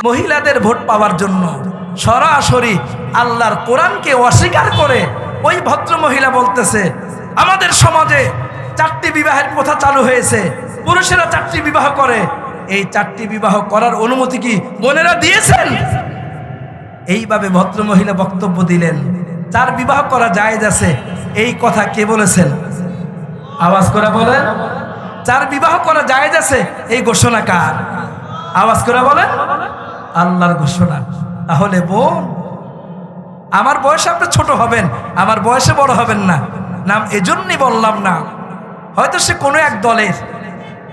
মহিলাদের ভোট পাওয়ার জন্য সরাসরি আল্লাহর কোরআনকে অস্বীকার করে ওই ভদ্র মহিলা বলতেছে, আমাদের সমাজে 4টি বিবাহের প্রথা চালু হয়েছে, পুরুষেরা 4টি বিবাহ করে, এই 4টি বিবাহ করার অনুমতি কি বোনেরা দিয়েছেন? এইভাবে ভদ্র মহিলা বক্তব্য দিলেন। 4 বিবাহ করা জায়েজ আছে, এই কথা কে বলেছেন? আওয়াজ করে বলেন। 4 বিবাহ করা জায়েজ আছে, এই ঘোষণা কার? আওয়াজ করে বলেন। আল্লাহর ঘোষণা। তাহলে বোন, আমার বয়সে আপনি ছোট হবেন, আমার বয়সে বড় হবেন না, নাম এজন্যই বললাম না, হয়তো সে কোনো এক দলের,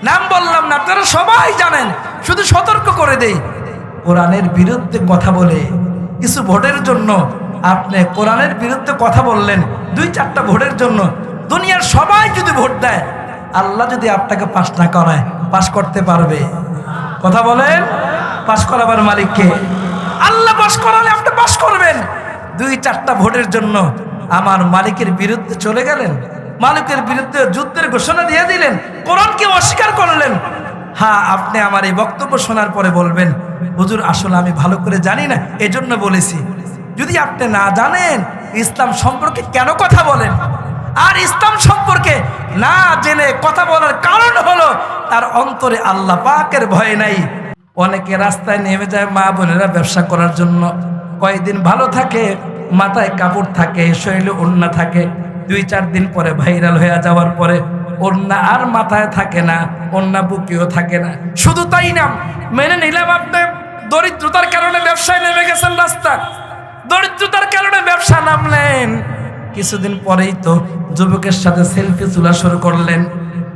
নাম বললাম না, আপনারা সবাই জানেন, শুধু সতর্ক করে দেই। কোরআনের বিরুদ্ধে কথা বলে কিছু ভোটের জন্য আপনি কোরআনের বিরুদ্ধে কথা বললেন, 2-4টা ভোটের জন্য দুনিয়ার সবাই যদি ভোট দেয়, আল্লাহ যদি আপনাকে পাস না করায়, পাস করতে পারবে? কথা বলেন। পাস করাবার মালিককে আল্লাহ। পাস করালে আপনি পাস করবেন। 2-4টা ভোটের জন্য আমার মালিকের বিরুদ্ধে চলে গেলেন, মালিকের বিরুদ্ধে যুদ্ধের ঘোষণা দিয়ে দিলেন, কোরআনকে অস্বীকার করলেন। হ্যাঁ, আপনি আমার এই বক্তব্য শোনার পরে বলবেন, হুজুর আসলে আমি ভালো করে জানি না, এজন্য বলেছি। যদি আপনি না জানেন ইসলাম সম্পর্কে কেন কথা বলেন, আর ইসলাম সম্পর্কে না জেনে কথা বলার কারণ হলো তার অন্তরে আল্লাহ পাকের ভয় নাই। অনেকে রাস্তায় নেমে যায় মা বোনেরা ব্যবসা করার জন্য, কয়েকদিন ভালো থাকে, মাথায় কাপড় থাকে, শরীরে ওড়না থাকে, 2-4 দিন পরে ভাইরাল হয়ে যাওয়ার পরে ওড়না আর মাথায় থাকে না, ওড়না বুকেও থাকে না। শুধু তাই না, মেনে নিলাম আপনি দরিদ্রতার কারণে ব্যবসায় নেমে গেছেন, রাস্তা দরিদ্রতার কারণে ব্যবসা নামলেন, কিছুদিন পরেই তো যুবকের সাথে সেলফি তোলা শুরু করলেন,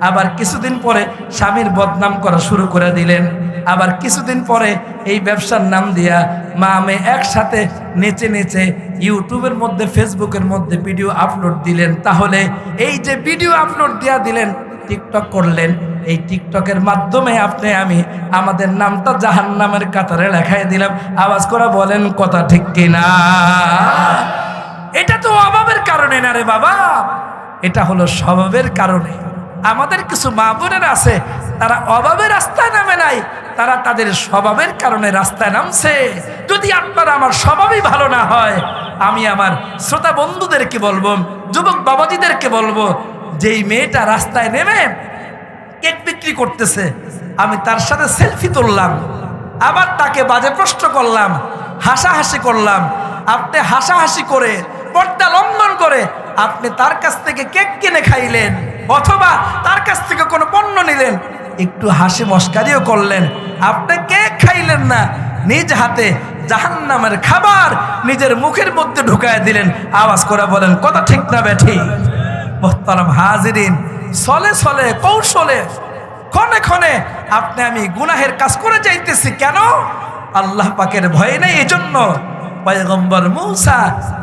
আবার কিছুদিন পরে স্বামীর বদনাম করা শুরু করে দিলেন, আবার কিছুদিন পরে এই ব্যবসার নাম দিয়া মা মেয়ে একসাথে নেচে নেচে ইউটিউবের মধ্যে, ফেসবুকের মধ্যে ভিডিও আপলোড দিলেন। তাহলে এই যে ভিডিও আপলোড দিয়া দিলেন, টিকটক করলেন, এই টিকটকের মাধ্যমে আপনি আমি আমাদের নামটা জাহান্নামের কাতারে লেখায় দিলাম। আওয়াজ করে বলেন কথা ঠিক কিনা? এটা তো অভাবের কারণে না রে বাবা, এটা হলো স্বভাবের কারণে। আমাদের কিছু মা বোনেরা আছে, তারা অভাবের রাস্তায় নামে নাই, তারা তাদের স্বভাবের কারণে রাস্তায় নামছে। যদি আপনার আমার স্বভাবই ভালো না হয়, আমি আমার শ্রোতা বন্ধুদেরকে বলবো, যুবক বাবাজিদেরকে বলবো, যেই মেয়েটা রাস্তায় নেমে কেক বিক্রি করতেছে, আমি তার সাথে সেলফি তুললাম, আবার তাকে বাজে প্রশ্ন করলাম, হাসাহাসি করলাম, আপনি হাসাহাসি করে পর্দা লঙ্ঘন করে আপনি তার কাছ থেকে কেক কিনে খাইলেন, অথবা তার কাছ থেকে কোনো পণ্য নিলেন, একটু হাসি মস্কারিও করলেন, আপনি কেক খাইলেন না, নিজ হাতে জাহান্নামের খাবার নিজের মুখের মধ্যে ঢুকায় দিলেন। আওয়াজ করে বলেন কথা ঠিক না বেঠি? মোহতারাম হাজিরিন, চলে চলে কৌশলে ক্ষণে ক্ষণে আপনি আমি গুনাহের কাজ করে যাইতেছি। কেন? আল্লাহ পাকের ভয় নেই। এজন্য পয়গম্বর মূসা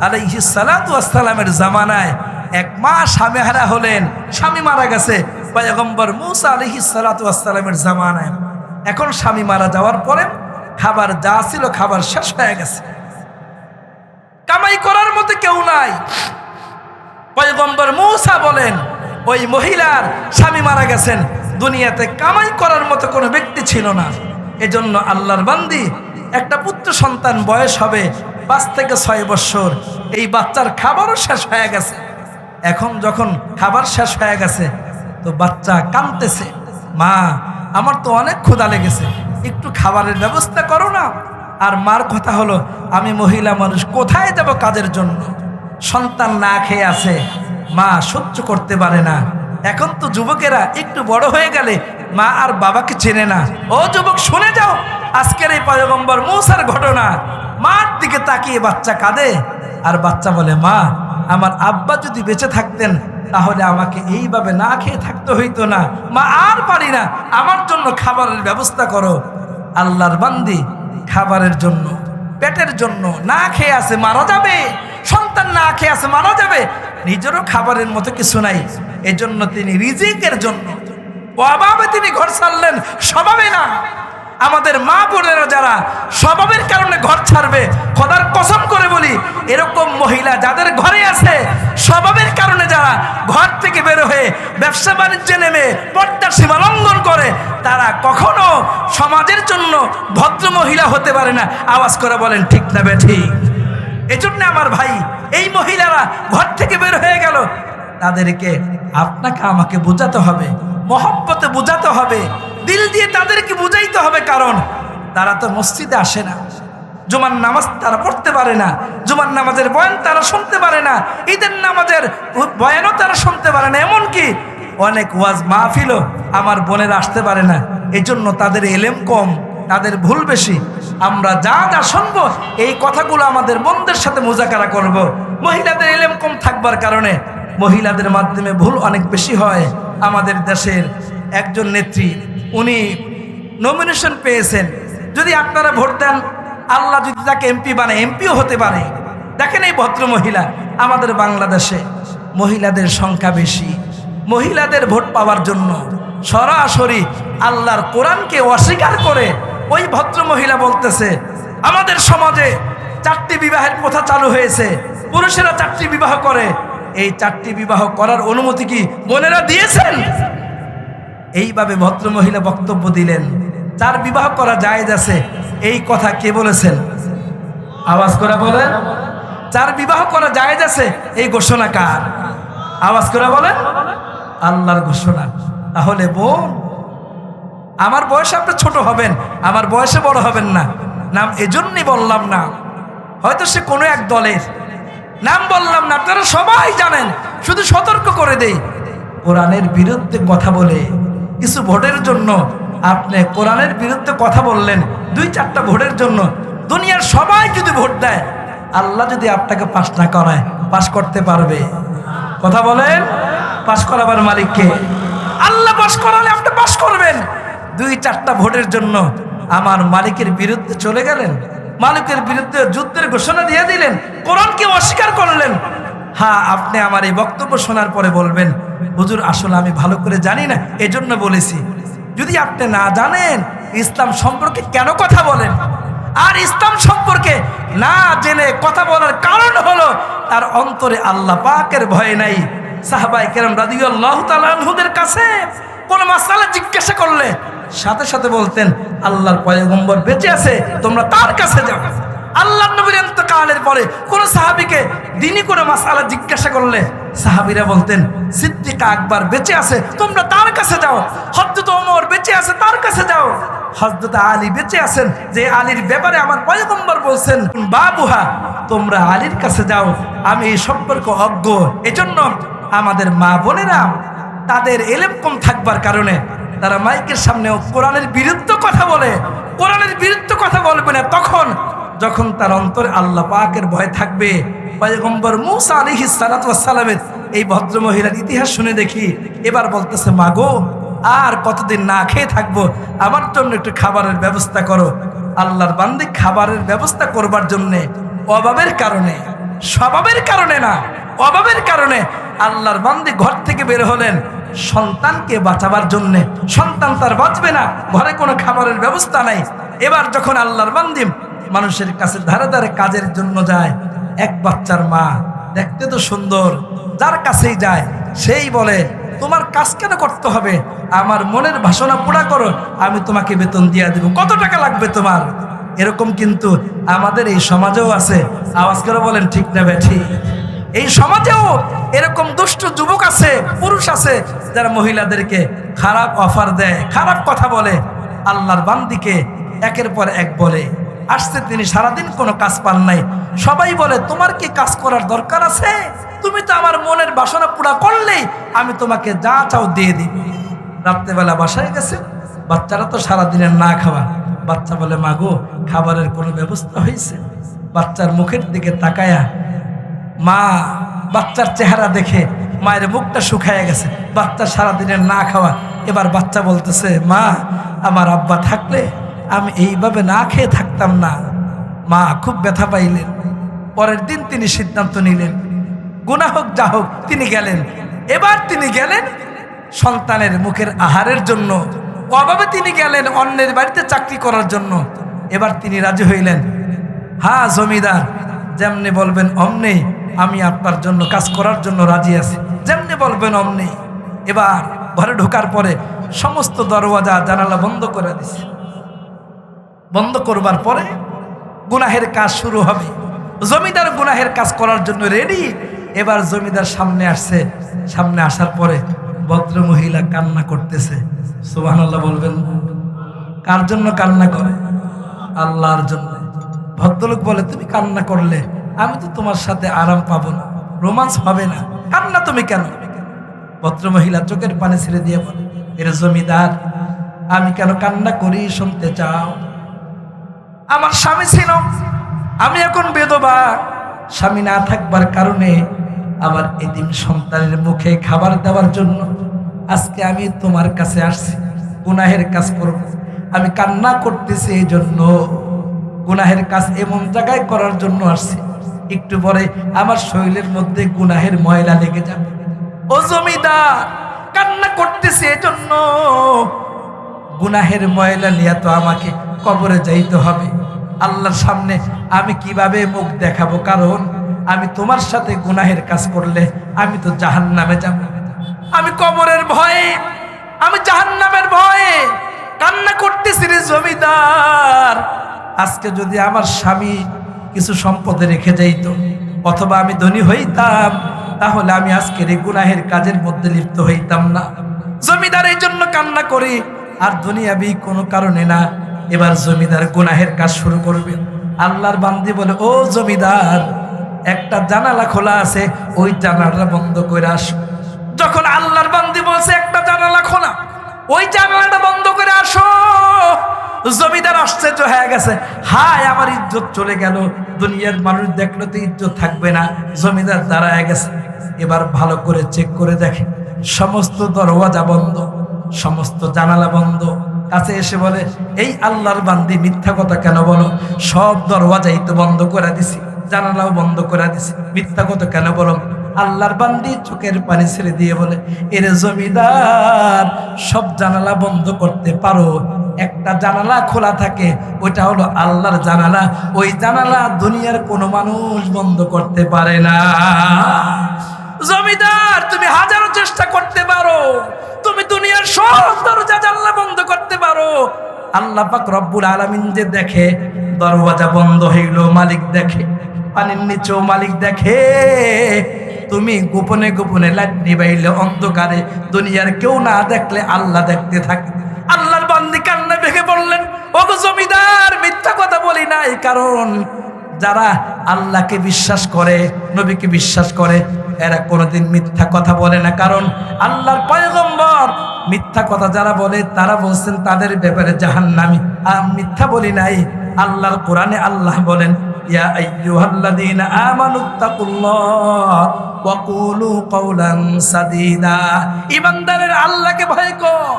আলাইহিস সালাতু ওয়াস সালামের জামানায় এক মা স্বামীহারা হলেন, স্বামী মারা গেছে পয়গম্বর মূসা আলাইহিস সালাতু ওয়াস সালামের জামানায়। এখন স্বামী মারা যাওয়ার পরে খাবার যা ছিল খাবার শেষ হয়ে গেছে, কামাই করার মতো কেউ নাই। পয়গম্বর মূসা বলেন, ওই মহিলার স্বামী মারা গেছেন, দুনিয়াতে কামাই করার মতো কোনো ব্যক্তি ছিল না। এজন্য আল্লাহর বান্দি একটা পুত্র সন্তান বয়স হবে 5 থেকে 6 বছর, এই বাচ্চার খাবারও শেষ হয়ে গেছে। এখন যখন খাবার শেষ হয়ে গেছে তো বাচ্চা কাঁদতেছে, মা আমার তো অনেক ক্ষুধা লেগেছে, একটু খাবারের ব্যবস্থা করো না। আর মার কথা হলো, আমি মহিলা মানুষ, কোথায় যাব কাজের জন্য? সন্তান না খেয়ে আছে, মা সহ্য করতে পারে না। এখন তো যুবকেরা একটু বড় হয়ে গেলে মা আর বাবাকে চেনে না। ও যুবক শুনে যাও আজকের এই পয়গম্বর মূসার ঘটনা। মার দিকে তাকিয়ে বাচ্চা কাঁদে, আর বাচ্চা বলে, মা আমার আব্বা যদি বেঁচে থাকতেন তাহলে আমাকে এইভাবে না খেয়ে থাকতে হইতো না, মা আর পারি না, আমার জন্য খাবারের ব্যবস্থা করো। আল্লাহর বান্দি খাবারের জন্য, পেটের জন্য না খেয়ে আছে, মারা যাবে, সন্তান না খেয়ে আছে, মারা যাবে, নিজেরও খাবারের মতো কিছু নাই। এজন্য তিনি রিজিকের জন্য অভাবে তিনি ঘর ছাড়লেন, স্বভাবে না। আমাদের মা বোনেরা যারা স্বভাবের কারণে ঘর ছাড়বে, খোদার কসম করে বলি, এরকম মহিলা যাদের ঘরে আছে, স্বভাবের কারণে যারা ঘর থেকে বের হয়ে হয়ে ব্যবসা বাণিজ্যে নেমে পর্দার সীমা লঙ্ঘন করে, তারা কখনো সমাজের জন্য ভদ্র মহিলা হতে পারে না। আওয়াজ করে বলেন ঠিক না বেঠিক? এজন্য আমার ভাই, এই মহিলারা ঘর থেকে বের হয়ে গেল, তাদেরকে আপনাকে আমাকে বোঝাতে হবে, মহব্বতে বোঝাতে হবে, দিল দিয়ে তাদেরকে বুঝাইতে হবে। কারণ তারা তো মসজিদে আসে না, জুমার নামাজ তারা পড়তে পারে না, জুমার নামাজের বয়ান তারা শুনতে পারে না, ঈদের নামাজের বয়ানও তারা শুনতে পারে না, এমনকি অনেক ওয়াজ মাহফিলও আমার বোনেরা আসতে পারে না। এই জন্য তাদের এলেম কম, তাদের ভুল বেশি। আমরা যা যা শুনবো এই কথাগুলো আমাদের বোনদের সাথে মুজাকারা করব। মহিলাদের এলেম কম থাকবার কারণে মহিলাদের মাধ্যমে ভুল অনেক বেশি হয়। আমাদের দেশের একজন নেত্রী, উনি নমিনেশন পেয়েছেন, যদি আপনারা ভোট দেন, আল্লাহ যদি তাকে এমপি বানায়, এমপিও হতে পারে। দেখেন এই ভদ্র মহিলা, আমাদের বাংলাদেশে মহিলাদের সংখ্যা বেশি, মহিলাদের ভোট পাওয়ার জন্য সরাসরি আল্লাহর কোরআনকে অস্বীকার করে ওই ভদ্র মহিলা বলতেছে আমাদের সমাজে 4টি বিবাহের প্রথা চালু হয়েছে, পুরুষেরা 4টি বিবাহ করে। এই 4টি বিবাহ করার অনুমতি কি বোনেরা দিয়েছেন? এইভাবে ভদ্র মহিলা বক্তব্য দিলেন, 4 বিবাহ করা জায়েজ আছে। এই কথা কে বলেছেন? আওয়াজ করে বলেন। 4 বিবাহ করা জায়েজ আছে, এই ঘোষণা কার? আওয়াজ করে বলেন। আল্লাহর ঘোষণা। তাহলে বোন, আমার বয়সে আপনি ছোট হবেন, আমার বয়সে বড় হবেন না। নাম এজন্যই বললাম না, হয়তো সে কোনো এক দলের, নাম বললাম না, আপনারা সবাই জানেন। শুধু সতর্ক করে দেই, কোরআনের বিরুদ্ধে কথা বলে কিছু ভোটের জন্য আপনি কোরআনের বিরুদ্ধে কথা বললেন, 2-4টা ভোটের জন্য দুনিয়ার সবাই যদি ভোট দেয়, আল্লাহ যদি আপনাকে পাস না করায়, পাস করতে পারবে? কথা বলেন। পাস করাবার মালিককে? আল্লাহ পাস করালে আপনি পাস করবেন। 2-4টা ভোটের জন্য আমার মালিকের বিরুদ্ধে চলে গেলেন, মালিকের বিরুদ্ধে যুদ্ধের ঘোষণা দিয়ে দিলেন, কোরআনকে অস্বীকার করলেন। হ্যাঁ, আপনি আমার এই বক্তব্য শোনার পরে বলবেন, হুজুর আসলে আমি ভালো করে জানি না, এজন্য বলেছি। যদি আপনি না জানেন ইসলাম সম্পর্কে কেন কথা বলেন, আর ইসলাম সম্পর্কে না জেনে কথা বলার কারণ হলো তার অন্তরে আল্লাহ পাকের ভয় নাই। সাহাবায়ে কেরাম রাদিয়াল্লাহু তাআলা আনহুদের কাছে কোন মাসআলা জিজ্ঞাসা করলে সাথে সাথে বলতেন, আল্লাহর পয়গম্বর বেঁচে আছে, তোমরা তার কাছে যাও। আল্লাহর নবীর ইন্তেকালের পরে কোন সাহাবীকে দ্বীনি কোনো মাসআলা জিজ্ঞাসা করলে সাহাবীরা বলতেন, সিদ্দিক আকবর বেঁচে আছে, তোমরা তার কাছে যাও। হযরত ওমর বেঁচে আছে, তার কাছে যাও। হযরত আলী বেঁচে আছেন, যে আলীর ব্যাপারে আমার পয়গম্বর বলছেন বাবুহা, তোমরা আলীর কাছে যাও, আমি এই সম্পর্কে অজ্ঞ। এজন্য আমাদের মা বোনেরা তাদের এলেম কম থাকবার কারণে তারা মাইকের সামনেও কোরআনের বিরুদ্ধে কথা বলে। কোরআনের বিরুদ্ধে কথা বলবে না তখন যখন তার অন্তরে আল্লাহ পাকের ভয় থাকবে। পয়গম্বর মূসা আলাইহিস সালাতু ওয়াস সালামের এই ভদ্র মহিলার ইতিহাস শুনে দেখি, এবার বলতেছে, মা গো, আর কতদিন না খেয়ে থাকবো, আমার জন্য একটু খাবারের ব্যবস্থা করো। আল্লাহর বান্দী খাবারের ব্যবস্থা করবার জন্যে অভাবের কারণে, স্বভাবের কারণে না, অভাবের কারণে আল্লাহর বান্দী ঘর থেকে বের হলেন সন্তানকে বাঁচাবার জন্যে। সন্তান তার বাঁচবে না, ঘরে কোনো খাবারের ব্যবস্থা নাই। এবার যখন আল্লাহর বান্দী মানুষের কাছে ধারে ধারে কাজের জন্য যায়, এক বাচ্চার মা, দেখতে তো সুন্দর, যার কাছেই যায় সেই বলে, তোমার কাজ কেন করতে হবে, আমার মনের বাসনা পুরা করো, আমি তোমাকে বেতন দিয়ে দেব, কত টাকা লাগবে তোমার? এরকম কিন্তু আমাদের এই সমাজেও আছে। আওয়াজ করে বলেন ঠিক না বেঠিক? এই সমাজেও এরকম দুষ্ট যুবক আছে, পুরুষ আছে, যারা মহিলাদেরকে খারাপ অফার দেয়, খারাপ কথা বলে, আল্লাহর বান্দিকে একের পর এক বলে। আসছে তিনি সারাদিন কোনো কাজ পান নাই, সবাই বলে, তোমার কি কাজ করার দরকার আছে? তুমি তো আমার মনের বাসনা পুরা করলেই আমি তোমাকে যা চাও দিয়ে দিব। রাত্রেবেলা বাসায় গেছে, বাচ্চারা তো সারাদিনের না খাওয়া। বাচ্চা বলে, মা গো, খাবারের কোনো ব্যবস্থা হয়েছে? বাচ্চার মুখের দিকে তাকায়া মা বাচ্চার চেহারা দেখে মায়ের মুখটা শুকায় গেছে, বাচ্চা সারাদিনের না খাওয়া। এবার বাচ্চা বলতেছে, মা, আমার আব্বা থাকলে আমি এইভাবে না খেয়ে থাকতাম না। মা খুব ব্যথা পাইলেন। পরের দিন তিনি সিদ্ধান্ত নিলেন, গুনাহ হোক যা হোক, তিনি গেলেন। এবার তিনি গেলেন সন্তানের মুখের আহারের জন্য, অভাবে তিনি গেলেন অন্যের বাড়িতে চাকরি করার জন্য। এবার তিনি রাজি হইলেন, হ্যাঁ জমিদার, যেমনি বলবেন অমনি আমি আপনার জন্য কাজ করার জন্য রাজি আছি, যেমনি বলবেন অমনি। এবার ঘরে ঢোকার পরে সমস্ত দরওয়াজা জানালা বন্ধ করে দিছে। বন্ধ করবার পরে গুনাহের কাজ শুরু হবে। জমিদার গুনাহের কাজ করার জন্য রেডি। এবার জমিদার সামনে আসছে। সামনে আসার পরে ভদ্র মহিলা কান্না করতেছে। সুবহানাল্লাহ বলবেন। কার জন্য কান্না করে? আল্লাহর জন্য। ভদ্রলোক বলে, তুমি কান্না করলে আমি তো তোমার সাথে আরাম পাবো না, রোমান্স হবে না, কান্না তুমি কেন? ভদ্র মহিলা চোখের পানি ছেড়ে দিয়ে বলে, এর জমিদার, আমি কেন কান্না করি শুনতে চাও? আমার স্বামী ছিল, আমি এখন বিধবা। স্বামী না থাকবার কারণে আমার এতিম সন্তানের মুখে খাবার দেওয়ার জন্য আজকে আমি তোমার কাছে আসছি, গুনাহের কাজ করব। আমি কান্না করতেছি এই জন্য, গুনাহের কাজ এমন জায়গায় করার জন্য আসছি, একটু পরে আমার শরীরের মধ্যে গুনাহের ময়লা লেগে যাবে। ও জমিদার, কান্না করতেছি এই জন্য, গুনাহের ময়লা নিয়ে তো আমাকে কবরে যাইতে হবে। আল্লাহর সামনে আমি কিভাবে মুখ দেখাবো? কারণ আমি তোমার সাথে গুনাহের কাজ করলে আমি তো জাহান্নামে যাব। আমি কবরের ভয়ে, আমি জাহান্নামের ভয়ে কান্না করতেছি রে জমিদার। আজকে যদি আমার স্বামী কিছু সম্পদে রেখে যাইত, অথবা আমি ধনী হইতাম, তাহলে আমি আজকের এই গুনাহের কাজের মধ্যে লিপ্ত হইতাম না। জমিদার এই জন্য কান্না করি, আর দুনিয়াবি কোনো কারণে না। এবার জমিদার গুনাহের কাজ শুরু করবে। আল্লাহর বান্দি বলে, ও জমিদার, একটা জানালা খোলা আছে, ওই জানালাটা বন্ধ করে আসো। যখন আল্লাহর বান্দি বলছে একটা জানালা খোলা, ওই জানালাটা বন্ধ করে আসো, জমিদার আশ্চর্য হয়ে গেছে। হায়, আমার ইজ্জত চলে গেল, দুনিয়ার মানুষ দেখলে তো ইজ্জত থাকবে না। জমিদার দাঁড়ায় গেছে। এবার ভালো করে চেক করে দেখে সমস্ত দরওয়াজা বন্ধ, সমস্ত জানালা বন্ধ। কাছে এসে বলে, এই আল্লাহর বান্দি মিথ্যা কথা কেন বলো? সব দরওয়াজাই তো বন্ধ করে দিছি, জানালাও বন্ধ করে দিছি, মিথ্যা কথা কেন বলো? আল্লাহর বান্দি চোখের পানি ছেড়ে দিয়ে বলে, এর জমিদার, সব জানালা বন্ধ করতে পারো, একটা জানালা খোলা থাকে, ওইটা হলো আল্লাহর জানালা। ওই জানালা দুনিয়ার কোনো মানুষ বন্ধ করতে পারে না। জমিদার, তুমি হাজারো চেষ্টা করতে পারো, তুমি দুনিয়ার সব দরজা জানলা বন্ধ করতে পারো, আল্লাহ পাক রব্বুল আলামিন যে দেখে, দরওয়াজা বন্ধ হইল মালিক দেখে, পানির নিচেও মালিক দেখে। তুমি গোপনে গোপনে লাইট নিবাইলে অন্ধকারে, দুনিয়ার কেউ না দেখলে আল্লাহ দেখতে থাকে। আল্লাহর বান্দি কান্না ভেঙে বললেন, ওগো জমিদার, মিথ্যা কথা বলি নাই। কারণ যারা আল্লাহকে বিশ্বাস করে, নবীকে বিশ্বাস করে, এরা কোনোদিন মিথ্যা কথা বলে না। কারণ আল্লাহর পয়গম্বর মিথ্যা কথা যারা বলে, তারা বলছেন তাদের ব্যাপারে জাহান্নামী। আমি মিথ্যা বলি নাই। আল্লাহর কোরআনে আল্লাহ বলেন, ইয়া আইয়ুহাল্লাযীনা আমানুত্তাকুল্লাহ ওয়া কুলু কাওলান সাদীদা। ঈমানদারের আল্লাহকে ভয় কর।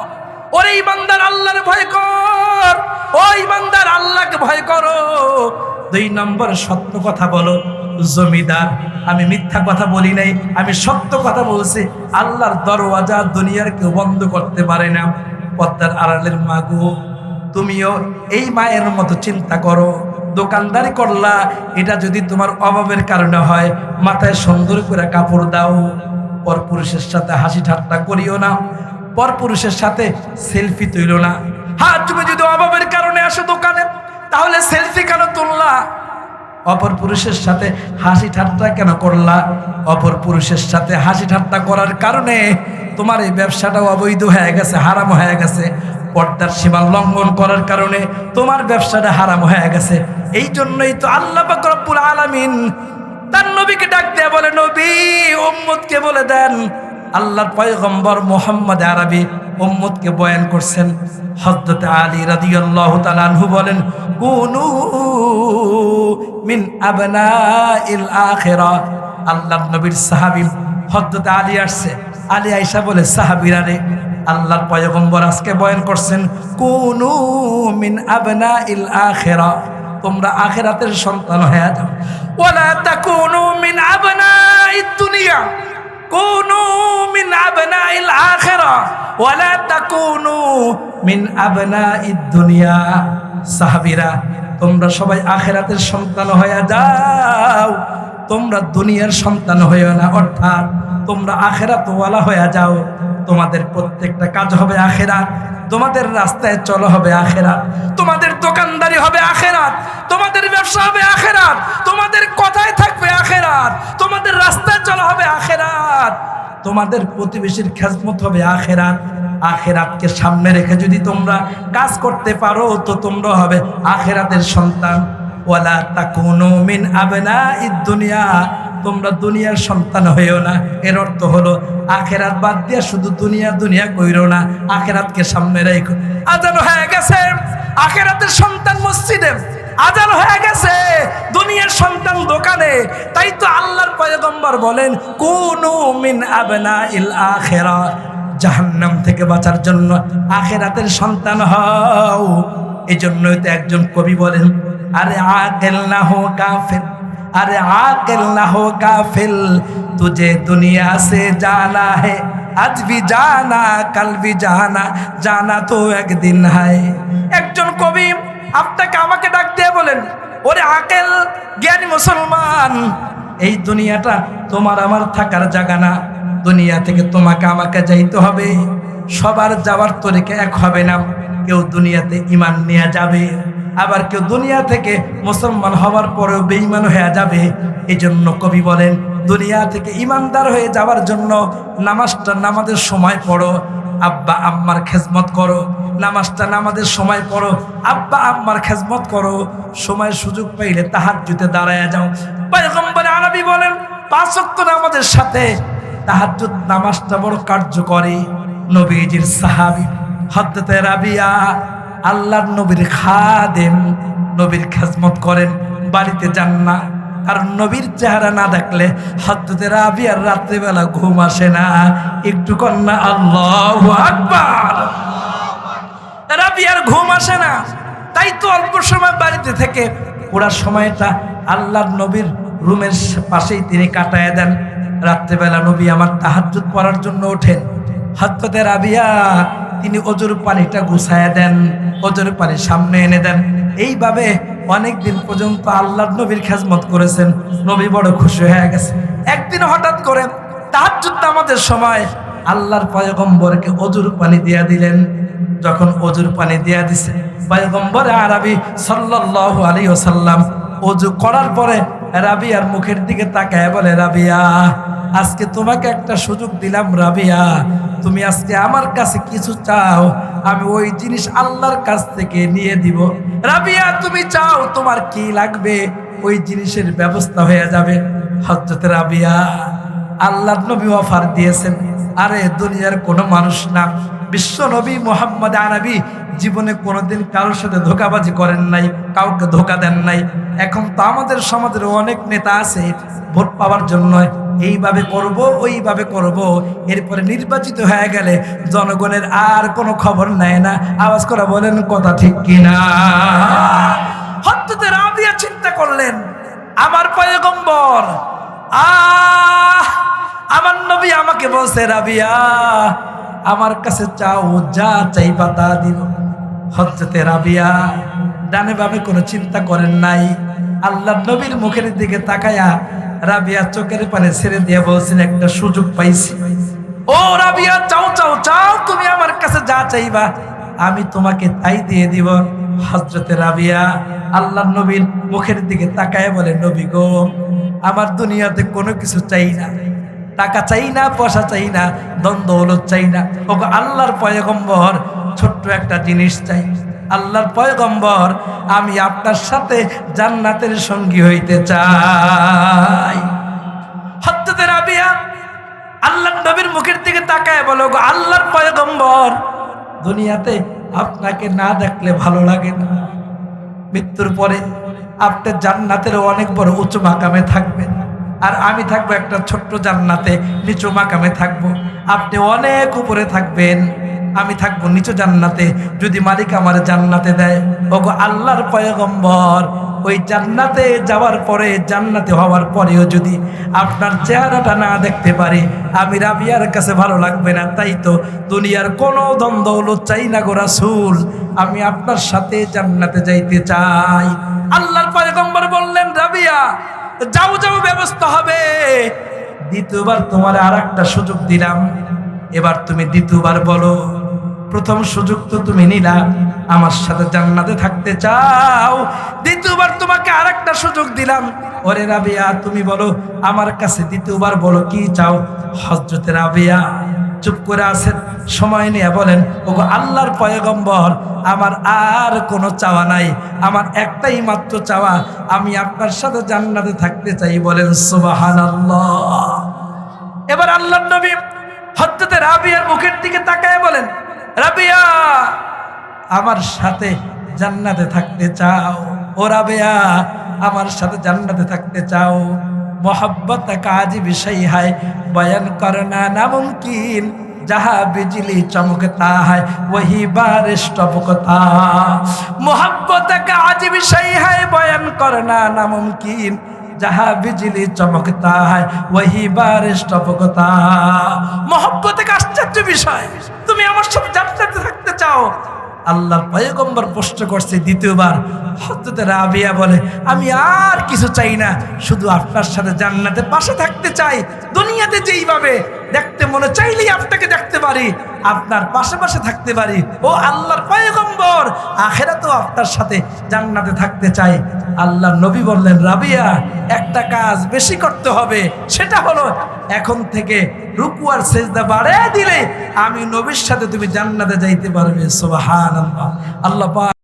ওরে ঈমানদার, আল্লাহর ভয় কর। ও ঈমানদার, আল্লাহকে ভয় করো। 2 নম্বর, সত্য কথা বলো। জমিদার, আমি মিথ্যা কথা বলি নাই, আমি সত্য কথা বলছি। আল্লাহর দরওয়াজা দুনিয়ার কেউ বন্ধ করতে পারে না। পর্দার আড়ালের মাগো, তুমিও এই মায়ের মতো চিন্তা করো। দোকানদারি করলা, এটা যদি তোমার অভাবের কারণে হয়, মাথায় সুন্দর করে কাপড় দাও। পরপুরুষের সাথে হাসি ঠাট্টা করিও না, পরপুরুষের সাথে সেলফি তুইল না। হ্যাঁ, তুমি যদি অভাবের কারণে আসো দোকানে, তাহলে সেলফি কেন তুললা? অপর পুরুষের সাথে হাসি ঠাট্টা কেন করলা? অপর পুরুষের সাথে হাসি ঠাট্টা করার কারণে তোমার এই ব্যবসাটাও অবৈধ হয়ে গেছে, হারাম হয়ে গেছে। পর্দার সীমা লঙ্ঘন করার কারণে তোমার ব্যবসাটা হারাম হয়ে গেছে। এই জন্যই তো আল্লাহ পাক রব্বুল আলামিন তার নবীকে ডাক দেয়া বলে, নবী, উম্মতকে বলে দেন। আল্লাহর পয়গম্বর মুহাম্মদ আরবি উম্মতকে বয়ান করছেন। হযরত আলী রাদিয়াল্লাহু তাআলা আনহু বলেন, কুনু মিন আবনাইল আখিরা। আল্লাহর নবীর সাহাবী হযরত আলী আসছে। আলী আয়েশা বলে, সাহাবীরা রে, আল্লাহর পয়গম্বর আজকে বয়ান করছেন, কুনু মিন আবনাইল আখিরা, তোমরা আখিরাতের সন্তান হয়ে যাও। ওয়ালা তাকুনু মিন আবনাইদ দুনিয়া, কুনু মিন আবনাইল আখিরা ওয়ালা তাকুনু মিন আবনাইদ দুনিয়া। সাহাবীরা, তোমরা সবাই আখিরাতের সন্তান হয়ে যাও, তোমরা দুনিয়ার সন্তান হইও না। অর্থাৎ তোমরা আখিরাতওয়ালা হয়ে যাও, তোমাদের প্রত্যেকটা কাজ হবে আখিরাত, তোমাদের রাস্তায় চলো হবে আখিরাত, তোমাদের দোকানদারি হবে আখিরাত, তোমাদের ব্যবসা হবে আখিরাত, তোমাদের কথায় থাকবে আখিরাত, তোমাদের রাস্তায় চলা হবে আখিরাত, তোমাদের প্রতিবেশীর খেদমত হবে আখিরাত। আখিরাতকে সামনে রেখে যদি তোমরা কাজ করতে পারো তো তোমরা হবে আখিরাতের সন্তান। ওয়ালা তাকুনু মিন আবনাইদ দুনিয়া, তোমরা দুনিয়ার সন্তান হইও না। এর অর্থ হলো আখিরাত বাদ দিয়ে শুধু দুনিয়া দুনিয়া কইরো না, আখিরাতকে সামনে রেখো। আজান হয়ে গেছে, আখিরাতের সন্তান মসজিদে, আজান হয়ে গেছে দুনিয়ার সন্তান দোকানে। তাই তো আল্লাহর পয়গম্বর বলেন কুনু মিন আবনাইল আখিরাহ, জাহান্নাম থেকে বাঁচার জন্য আখিরাতের সন্তান হও। এই জন্যই তো একজন কবি বলেন আরে আকিল না হো কাফির, अरे आकिल ना हो गाफिल, तुझे दुनिया से जाना है, आज भी जाना कल भी जाना, जाना तो एक दिन है। একজন কবি আপনাকে আমাকে ডাক দিয়ে বলেন ওরে আকিল জ্ঞানী মুসলমান, এই দুনিয়াটা তোমার আমার থাকার জায়গা না, দুনিয়া থেকে তোমাকে আমাকে যাইতে হবে। সবার যাওয়ার তরিকা এক হবে না, কেউ দুনিয়াতে ঈমান নিয়ে যাবে, আবার কেউ দুনিয়া থেকে মুসলমান হওয়ার পরেও বেঈমান হয়ে যাবে। এই জন্য কবি বলেন দুনিয়া থেকে ইমানদার হয়ে যাওয়ার জন্য নামাজটা নামাজের সময় পড়ো, আব্বা আম্মার খেজমত করো, নামাজটা নামাজের সময় পড়ো, আব্বা আম্মার খেজমত করো, সময় সুযোগ পাইলে তাহাজ্জুদে দাঁড়ায়া যাও। পয়গম্বর আরবি বলেন 5 ওয়াক্ত নামাজের সাথে তাহাজ্জুদ নামাজটা বড় কার্যকরী। নবীজির সাহাবী হযরত রাবিয়া আল্লাহর নবীর খাদেম, নবীর খেজমত করেন, বাড়িতে যান না, কারণ নবীর চেহারা না দেখলে হযরত রাবিয়ার রাত্রিবেলা ঘুম আসে না। একটু কন্যা আল্লাহু আকবার, রাবিয়ার ঘুম আসে না। তাই তো অল্প সময় বাড়িতে থেকে পুরা সময়টা আল্লাহর নবীর রুমের পাশেই তিনি কাটায় দেন। রাত্রিবেলা নবী আমার তাহাজ্জুদ পড়ার জন্য ওঠেন, হযরত রাবিয়া তিনি ওজুর পানিটা গুছায় দেন, ওজুর পানি সামনে এনে দেন। এইভাবে অনেক দিন পর্যন্ত আল্লাহর নবীর খেজমত করেছেন। নবী বড় খুশি হয়ে গেছে। একদিন হঠাৎ করে তাহাজ্জুদ নামাজের সময় আল্লাহর পয়গম্বরকে ওজুর পানি দিয়া দিলেন। যখন ওজুর পানি দিয়া দিছে, পয়গম্বর আরবি সাল্লাল্লাহু আলাইহি ওয়াসাল্লাম ওযু করার পরে রাবিয়ার মুখের দিকে তাকায় বলে রাবিয়া, আজকে তোমাকে একটা সুযোগ দিলাম রাবিয়া, তুমি আজকে আমার কাছে কিছু চাও, আমি ওই জিনিস আল্লাহর কাছ থেকে নিয়ে দিব। রাবিয়া তুমি চাও, তোমার কি লাগবে ওই জিনিসের ব্যবস্থা হয়ে যাবে। হযরত রাবিয়া আল্লাহর নবী অফার দিয়েছেন, আরে দুনিয়ার কোনো মানুষ না, বিশ্ব নবী মুহাম্মদ আরবি জীবনে কোনোদিন কারোর সাথে ধোঁকাবাজি করেন নাই, কাউকে ধোঁকা দেন নাই। এখন তো আমাদের সমাজের অনেক নেতা আছে ভোট পাওয়ার জন্য এইভাবে করব ওইভাবে করব, এরপরে নির্বাচিত হয়ে গেলে জনগণের আর কোনো খবর নেয় না। আওয়াজ করে বলেন কথা ঠিক কিনা? হযরত রাবিয়া চিন্তা করলেন আমার পয়গম্বর, আমার নবী আমাকে বলছে রাবিয়া আমার কাছে চাও, যা চাইবা তা দিব। হযরত রাবিয়া ডানে বামে কোনো চিন্তা করেন নাই, আল্লাহর নবীর মুখের দিকে তাকায়া রাবিয়া চোখের পানি ছেড়ে দিয়ে বলছেন একটা সুযোগ পাইছি। ও রাবিয়া চাও চাও চাও, তুমি আমার কাছে যা চাইবা আমি তোমাকে তাই দিয়ে দিব। হযরত রাবিয়া আল্লাহর নবীর মুখের দিকে তাকায় বলে নবী গো, আমার দুনিয়াতে কোনো কিছু চাই না, টাকা চাই না, পয়সা চাই না, ধন দৌলত চাই না। ওগো আল্লাহর পয়গম্বর ছোট্ট একটা জিনিস চাই। আল্লাহর পয়গম্বর আমি আপনার সাথে জান্নাতের সঙ্গী হইতে চাই। হযরত রাবিয়া আল্লাহর নবীর মুখের দিকে তাকায় বলো গো আল্লাহর পয়গম্বর, দুনিয়াতে আপনাকে না দেখলে ভালো লাগে না, মৃত্যুর পরে আপনি জান্নাতের অনেক বড় উঁচু মাকামে থাকবেন, আর আমি থাকবো একটা ছোট্ট জান্নাতে নিচু মাকামে থাকবো। আপনি অনেক উপরে থাকবেন, আমি থাকবো নিচু জান্নাতে। যদি মালিক আমার জান্নাতে দেয়, ওগো আল্লাহর পয়গম্বর ওই জান্নাতে যাওয়ার পরে, জান্নাতে হওয়ার পরেও যদি আপনার চেহারাটা না দেখতে পারি, আমি রাবিয়ার কাছে ভালো লাগবে না। তাই তো দুনিয়ার কোনো ধন দৌলত চাই না গো রাসূল, আমি আপনার সাথে জান্নাতে যাইতে চাই। আল্লাহর পয়গম্বর বললেন রাবিয়া যাও যাও, ব্যবস্থা হবে। দ্বিতীয়বার তোমার আর একটা সুযোগ দিলাম, এবার তুমি দ্বিতীয়বার বলো। প্রথম সুযোগ তো তুমি নিলা, আমার সাথে জান্নাতে থাকতে চাও। দ্বিতীয়বার তোমাকে আরেকটা সুযোগ দিলাম, ওরে রাবিয়া তুমি বলো, আমার কাছে দ্বিতীয়বার বলো কি চাও। হযরতে রাবিয়া চুপ করে আছেন, সময় নিয়ে বলেন, ওগো আল্লাহর পয়গম্বর, আমার আর কোনো চাওয়া নাই, আমার একটাই মাত্র চাওয়া, আমি আপনার সাথে জান্নাতে থাকতে চাই। বলেন সুবহানাল্লাহ। এবার আল্লাহর নবী হযরতে রাবিয়ার মুখের দিকে তাকায় বলেন, রাবিয়া আমার সাথে জান্নাতে থাকতে চাও? ও রাবিয়া আমার সাথে জান্নাতে থাকতে চাও? मोहब्बत काज विषय है, बयान करना नामुमकिन, जहाँ बिजली चमकता है वही बारिश टपकता। मोहब्बत काज विषय है, बयान करना नामुमकिन, जहाँ बिजली चमकता है वही बारिश टपकता। मोहब्बत का आश्चर्य विषय, তুমি আমার সাথে জান্নাতে থাকতে চাও? আল্লাহর পয়গম্বর প্রশ্ন করছে দ্বিতীয়বার। হযরতে রাবিয়া বলে, আমি আর কিছু চাই না, শুধু আপনার সাথে জান্নাতে পাশে থাকতে চাই। দুনিয়াতে যেইভাবে দেখতে মনে চাইলেই আপনাকে দেখতে পারি, আপনার পাশে পাশে থাকতে পারি। ও আল্লাহর পয়গম্বর, আখিরাতেও আপনার সাথে জান্নাতে থাকতে চাই। আল্লাহর নবী বললেন, রাবিয়া একটা কাজ বেশি করতে হবে, সেটা হলো এখন থেকে রুকু আর সিজদা বাড়ায় দিলে আমি নবীর সাথে তুমি জান্নাতে যাইতে পারবে। সুবহানাল্লাহ। আল্লাহ পাক